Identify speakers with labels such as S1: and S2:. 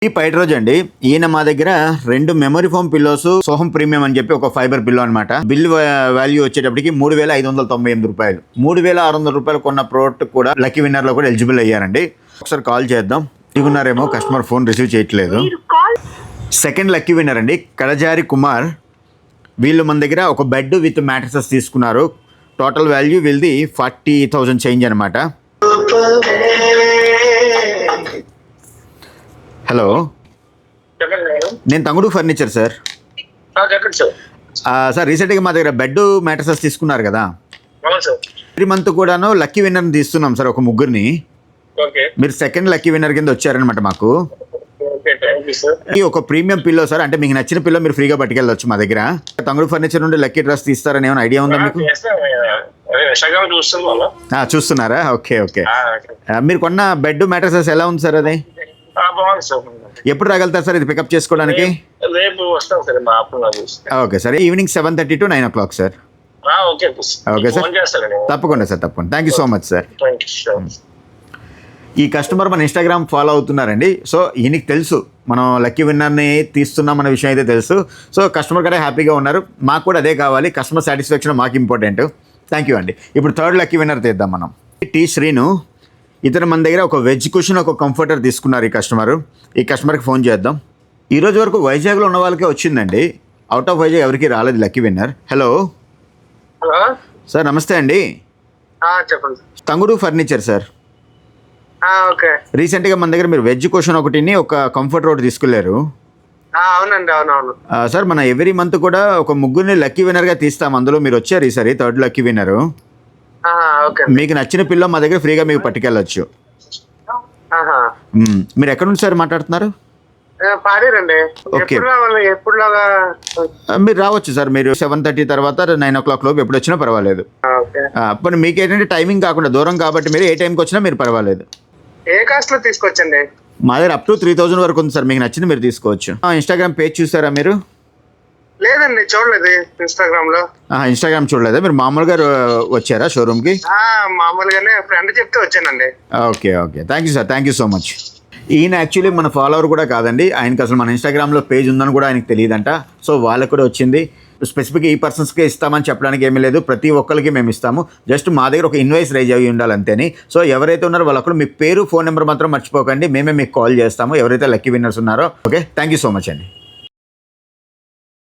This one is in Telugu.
S1: ఈ పైట రోజు అండి, ఈయన మా దగ్గర 2 మెమరీ ఫోమ్ పిల్లోస్ సోహం ప్రీమియం అని చెప్పి ఒక ఫైబర్ పిల్లో అనమాట. బిల్ వాల్యూ వచ్చేటప్పటికి 3,598 రూపాయలు. 3,600 రూపాయలు కొన్న ప్రోడక్ట్ కూడా లక్కీ విన్నర్ లో కూడా ఎలిజిబుల్ అయ్యారండి. ఒకసారి కాల్ చేద్దాం. ఇగున్నారేమో కస్టమర్ ఫోన్ రిసీవ్ చేయట్లేదు. సెకండ్ లక్కీ విన్నర్ అండి, కడజారి కుమార్. వీళ్ళు మన దగ్గర ఒక బెడ్ విత్ మ్యాట్రసెస్ తీసుకున్నారు. టోటల్ వాల్యూ వీళ్ళది 40,000 చేంజ్ అనమాట. హలో, నేను తంగుడు ఫర్నిచర్ సార్. సార్ రీసెంట్గా మా దగ్గర బెడ్ మ్యాట్రసెస్ తీసుకున్నారు కదా, 3 మంత్ కూడాను లక్కీ విన్నర్ని తీస్తున్నాం సార్, ఒక ముగ్గురిని. మీరు సెకండ్ లక్కీ విన్నర్ కింద వచ్చారనమాట మాకు. ఈ ఒక ప్రీమియం పిల్లో సార్, అంటే మీకు నచ్చిన పిల్లో మీరు ఫ్రీగా పట్టుకెళ్ళొచ్చు మా దగ్గర. తంగుడు ఫర్నిచర్ నుండి లక్కీ డ్రెస్ తీస్తారని ఏమైనా ఐడియా ఉందా మీకు? చూస్తున్నారా? Okay okay. మీరు కొన్న బెడ్ మ్యాట్రసెస్ ఎలా ఉంది సార్? అది ఎప్పుడు రాగలుగుతారు సార్ ఇది పికప్ చేసుకోవడానికి? Okay sir, evening 7:30 to 9 o'clock sir. Okay sir, తప్పకుండా సార్, తప్పకుండా. Thank you so much sir. ఈ కస్టమర్ మన ఇన్స్టాగ్రామ్ ఫాలో అవుతున్నారండి. సో ఈయనకి తెలుసు మనం లక్కీ విన్నర్ని తీస్తున్నాం అన్న విషయం అయితే తెలుసు. సో కస్టమర్ కూడా హ్యాపీగా ఉన్నారు. మాకు కూడా అదే కావాలి, కస్టమర్ సాటిస్ఫాక్షన్ మాకు ఇంపార్టెంట్. థ్యాంక్ యూ అండి. ఇప్పుడు థర్డ్ లక్కీ విన్నర్ తీద్దాం మనం. టీ శ్రీను, ఇతను మన దగ్గర ఒక వెజ్ కుషన్, ఒక కంఫర్టర్ తీసుకున్నారు ఈ కస్టమర్. ఈ కస్టమర్కి ఫోన్ చేద్దాం. ఈరోజు వరకు వైజాగ్లో ఉన్న వాళ్ళకే వచ్చిందండి, అవుట్ ఆఫ్ వైజాగ్ ఎవరికి రాలేదు లక్కీ విన్నర్. హలో సార్, నమస్తే అండి.
S2: చెప్పండి.
S1: Tangudu furniture sir.
S2: ఓకే.
S1: రీసెంట్గా మన దగ్గర మీరు వెజ్ కుషన్ ఒకటిని, ఒక కంఫర్టర్ ఒకటి తీసుకెళ్లారు.
S2: అవునండి, అవునవును
S1: సార్. మన ఎవ్రీ మంత్ కూడా ఒక ముగ్గురిని లక్కీ విన్నర్గా తీస్తాం. అందులో మీరు వచ్చారు ఈసారి థర్డ్ లక్కీ విన్నరు. మీకు నచ్చిన పిల్లో మా దగ్గర ఫ్రీగా మీకు పట్టుకెళ్ళొచ్చు. మీరు ఎక్కడ నుంచి సార్ మాట్లాడుతున్నారు? ఓకే, మీరు రావచ్చు సార్. మీరు 7:30 తర్వాత 9 o'clock లోపు ఎప్పుడు వచ్చినా పర్వాలేదు. మరి మీకు ఏంటంటే టైమింగ్ కాకుండా దూరం కాబట్టి మీరు ఏ టైంకి వచ్చినా మీరు పర్వాలేదు.
S2: ఏ కాస్ట్ లో తీసుకొచ్చండి?
S1: మా దగ్గర అప్ టు 3,000 వరకు ఉంది సార్. మీకు నచ్చింది మీరు తీసుకోవచ్చు. ఇన్స్టాగ్రామ్ పేజ్ చూసారా మీరు?
S2: లేదండి, చూడలేదు.
S1: ఇన్స్టాగ్రామ్ చూడలేదా? మీరు మామూలుగా వచ్చారా షోరూమ్కి?
S2: మామూలుగానే ఫ్రెండ్ చెప్తే వచ్చానండి.
S1: Okay okay, thank you sir, thank you so much. ఈయన యాక్చువల్లీ మన ఫాలోవర్ కూడా కాదండి. ఆయనకి అసలు మన ఇన్స్టాగ్రామ్లో పేజ్ ఉందని కూడా ఆయనకు తెలియదంట. సో వాళ్ళకు కూడా వచ్చింది. స్పెసిఫిక్గా ఈ పర్సన్స్కే ఇస్తామని చెప్పడానికి ఏమీ లేదు, ప్రతి ఒక్కరికి మేము ఇస్తాము. జస్ట్ మా దగ్గర ఒక ఇన్వాయిస్ రైజ్ అయ్యి ఉండాలి అంతేని. సో ఎవరైతే ఉన్నారో వాళ్ళకు మీ పేరు, ఫోన్ నెంబర్ మాత్రం మర్చిపోకండి. మేమే మీకు కాల్ చేస్తాము ఎవరైతే లక్కీ విన్నర్స్ ఉన్నారో. Okay, thank you so much అండి.